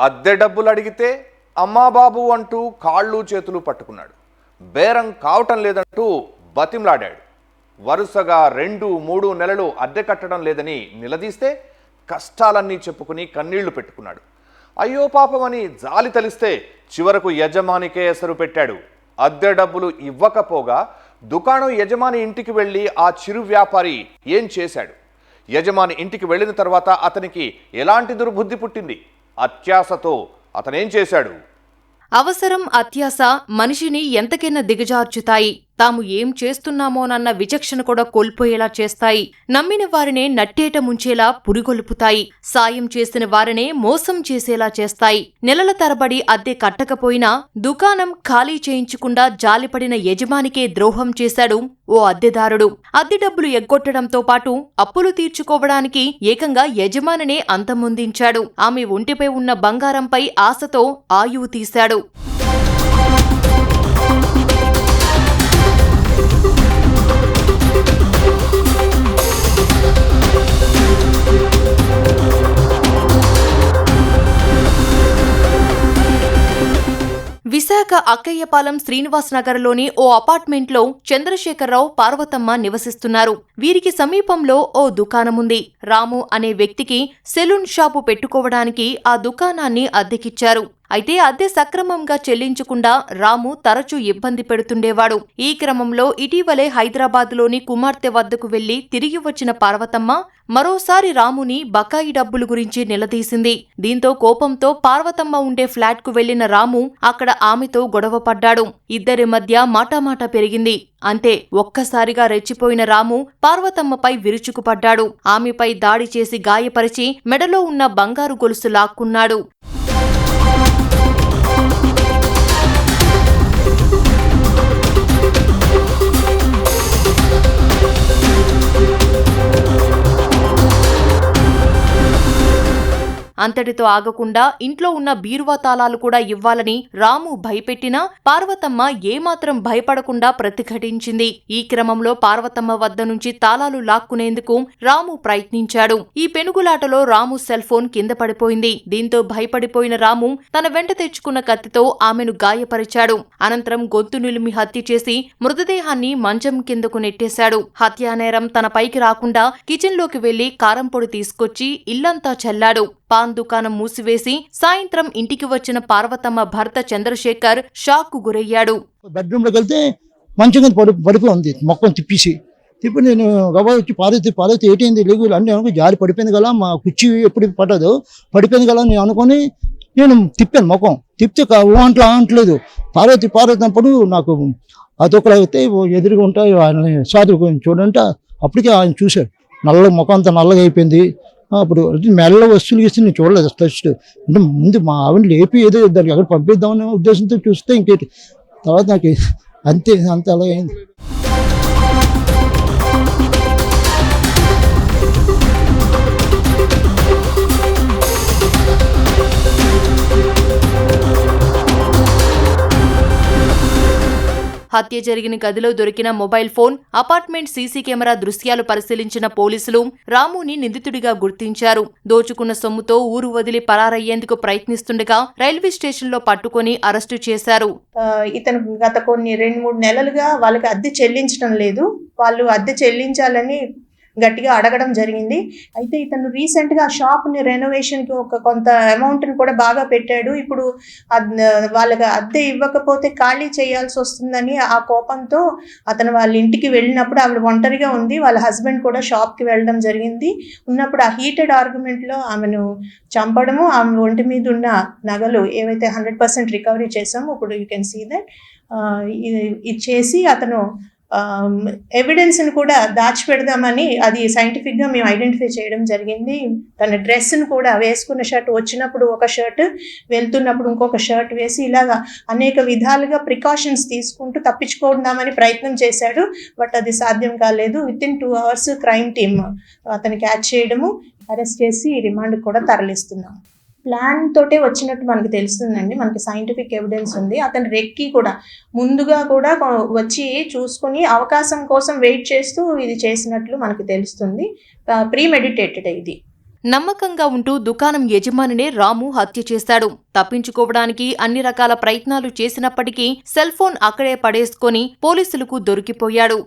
అద్దె డబ్బులు అడిగితే అమ్మా బాబు అంటూ కాళ్ళు చేతులు పట్టుకున్నాడు. బేరం కావటం లేదంటూ బతిమలాడాడు. వరుసగా 2-3 నెలలు అద్దె కట్టడం లేదని నిలదీస్తే కష్టాలన్నీ చెప్పుకుని కన్నీళ్లు పెట్టుకున్నాడు. అయ్యో పాపమని జాలి తలిస్తే చివరకు యజమానికే ఎసరు పెట్టాడు. అద్దె డబ్బులు ఇవ్వకపోగా దుకాణం యజమాని ఇంటికి వెళ్ళి ఆ చిరు వ్యాపారి ఏం చేశాడు? యజమాని ఇంటికి వెళ్ళిన తర్వాత అతనికి ఎలాంటి దుర్బుద్ధి పుట్టింది? అత్యాశతో అతనేం చేశాడు? అవసరం, అత్యాశ మనిషిని ఎంతకైనా దిగజార్చుతాయి. తాము ఏం చేస్తున్నామోనన్న విచక్షణ కూడా కోల్పోయేలా చేస్తాయి. నమ్మిన వారినే నట్టేట ముంచేలా పురిగొల్పుతాయి. సాయం చేసిన వారినే మోసం చేసేలా చేస్తాయి. నెలల తరబడి అద్దె కట్టకపోయినా దుకాణం ఖాళీ చేయించకుండా జాలిపడిన యజమానికే ద్రోహం చేశాడు ఓ అద్దెదారుడు. అద్దె డబ్బులు ఎగ్గొట్టడంతో పాటు అప్పులు తీర్చుకోవడానికి ఏకంగా యజమానినే అంతమొందించాడు. ఆమె ఒంటిపై ఉన్న బంగారంపై ఆశతో ఆయువు తీశాడు. విశాఖ అక్కయ్యపాలెం శ్రీనివాస్ నగర్లోని ఓ అపార్ట్మెంట్లో చంద్రశేఖరరావు, పార్వతమ్మ నివసిస్తున్నారు. వీరికి సమీపంలో ఓ దుకాణముంది. రాము అనే వ్యక్తికి సెలూన్ షాపు పెట్టుకోవడానికి ఆ దుకాణాన్ని అద్దెకిచ్చారు. అయితే అద్దె సక్రమంగా చెల్లించకుండా రాము తరచూ ఇబ్బంది పెడుతుండేవాడు. ఈ క్రమంలో ఇటీవలే హైదరాబాద్లోని కుమార్తె వద్దకు వెళ్లి తిరిగి వచ్చిన పార్వతమ్మ మరోసారి రాముని బకాయి డబ్బులు గురించి నిలదీసింది. దీంతో కోపంతో పార్వతమ్మ ఉండే ఫ్లాట్కు వెళ్లిన రాము అక్కడ ఆమెతో గొడవ పడ్డాడు. ఇద్దరి మధ్య మాటామాట పెరిగింది. అంతే, ఒక్కసారిగా రెచ్చిపోయిన రాము పార్వతమ్మపై విరుచుకుపడ్డాడు. ఆమెపై దాడి చేసి గాయపరిచి మెడలో ఉన్న బంగారు గొలుసు లాక్కున్నాడు. అంతటితో ఆగకుండా ఇంట్లో ఉన్న బీరువా తాళాలు కూడా ఇవ్వాలని రాము భయపెట్టినా పార్వతమ్మ ఏమాత్రం భయపడకుండా ప్రతిఘటించింది. ఈ క్రమంలో పార్వతమ్మ వద్ద నుంచి తాళాలు లాక్కునేందుకు రాము ప్రయత్నించాడు. ఈ పెనుగులాటలో రాము సెల్ ఫోన్ కింద పడిపోయింది. దీంతో భయపడిపోయిన రాము తన వెంట తెచ్చుకున్న కత్తితో ఆమెను గాయపరిచాడు. అనంతరం గొంతు నిలిమి హత్య చేసి మృతదేహాన్ని మంచం కిందకు నెట్టేశాడు. హత్యానేరం తన పైకి రాకుండా కిచెన్లోకి వెళ్లి కారంపొడి తీసుకొచ్చి ఇల్లంతా చల్లాడు. పాన్ దుకాణం మూసివేసి సాయంత్రం ఇంటికి వచ్చిన పార్వతమ్మ భర్త చంద్రశేఖర్ షాక్ కు గురయ్యాడు. బెడ్రూమ్ లోకి వెళ్తే మంచం కింద పడిపోయి ఉంది. మొక్కను తిప్పి నేను గబా వచ్చి పార్వతి ఏంటి లేగు అన్నీ అనుకో జారి పడిపోయింది కదా, మా కుర్చీ ఎప్పుడు పట్టదు పడిపోయింది కదా నేను అనుకొని నేను తిప్పాను. ముఖం తిప్పితే అంటలేదు. పార్వతి అప్పుడు నాకు అదొకలైతే ఎదురుగా ఉంటాయి సాధువు చూడంటే అప్పటికే ఆయన చూశాడు. ముఖం అంతా నల్లగా అయిపోయింది. అప్పుడు మెల్ల వస్తువులు ఇస్తే నేను చూడలేదు ఫస్ట్. అంటే ముందు మా ఆవిడ లేపి ఏదో దానికి అక్కడ పంపిద్దామనే ఉద్దేశంతో చూస్తే ఇంకేంటి తర్వాత నాకు అంతే అలాగైంది. హత్య జరిగిన గదిలో దొరికిన mobile phone, apartment CC camera దృశ్యాలు పరిశీలించిన పోలీసులు రాముని నిందితుడిగా గుర్తించారు. దోచుకున్న సొమ్ముతో ఊరు వదిలి పరారయ్యేందుకు ప్రయత్నిస్తుండగా రైల్వే స్టేషన్లో పట్టుకుని అరెస్టు చేశారు. ఇతను గత 2-3 నెలలుగా వాళ్ళకి అద్దె చెల్లించడం లేదు. వాళ్ళు అద్దె చెల్లించాలని గట్టిగా అడగడం జరిగింది. అయితే ఇతను రీసెంట్గా ఆ షాప్ని రెనోవేషన్కి కొంత అమౌంట్ని కూడా బాగా పెట్టాడు. ఇప్పుడు వాళ్ళకి అద్దె ఇవ్వకపోతే ఖాళీ చేయాల్సి వస్తుందని ఆ కోపంతో అతను వాళ్ళ ఇంటికి వెళ్ళినప్పుడు ఆవిడ ఒంటరిగా ఉంది. వాళ్ళ హస్బెండ్ కూడా షాప్కి వెళ్ళడం జరిగింది. ఉన్నప్పుడు ఆ హీటెడ్ ఆర్గ్యుమెంట్లో ఆమెను చంపడము, ఆమె ఒంటి మీద ఉన్న నగలు ఏవైతే 100% రికవరీ చేసామో ఇప్పుడు యూ కెన్ సీ దట్ ఇది చేసి అతను ఎవిడెన్స్ని కూడా దాచిపెడదామని అది సైంటిఫిక్గా మేము ఐడెంటిఫై చేయడం జరిగింది. తన డ్రెస్ని కూడా వేసుకున్న షర్ట్ వచ్చినప్పుడు ఒక షర్ట్, వెళ్తున్నప్పుడు ఇంకొక షర్ట్ వేసి ఇలాగా అనేక విధాలుగా ప్రికాషన్స్ తీసుకుంటూ తప్పించుకోదామని ప్రయత్నం చేశాడు. బట్ అది సాధ్యం కాలేదు. వితిన్ 2 hours క్రైమ్ టీమ్ అతన్ని క్యాచ్ చేయడము, అరెస్ట్ చేసి రిమాండ్ కూడా తరలిస్తున్నాం. ప్లాన్ తోటే వచ్చినట్టు మనకు తెలుస్తుందండి. మనకి సైంటిఫిక్ ఎవిడెన్స్ ఉంది. అతని రెక్కి కూడా ముందుగా కూడా వచ్చి చూసుకుని అవకాశం కోసం వెయిట్ చేస్తూ ఇది చేసినట్లు మనకు తెలుస్తుంది. ప్రీమెడిటేటెడ్ ఇది. నమ్మకంగా ఉంటూ దుకాణం యజమానినే రాము హత్య చేశాడు. తప్పించుకోవడానికి అన్ని రకాల ప్రయత్నాలు చేసినప్పటికీ సెల్ ఫోన్ అక్కడే పడేసుకొని పోలీసులకు దొరికిపోయాడు.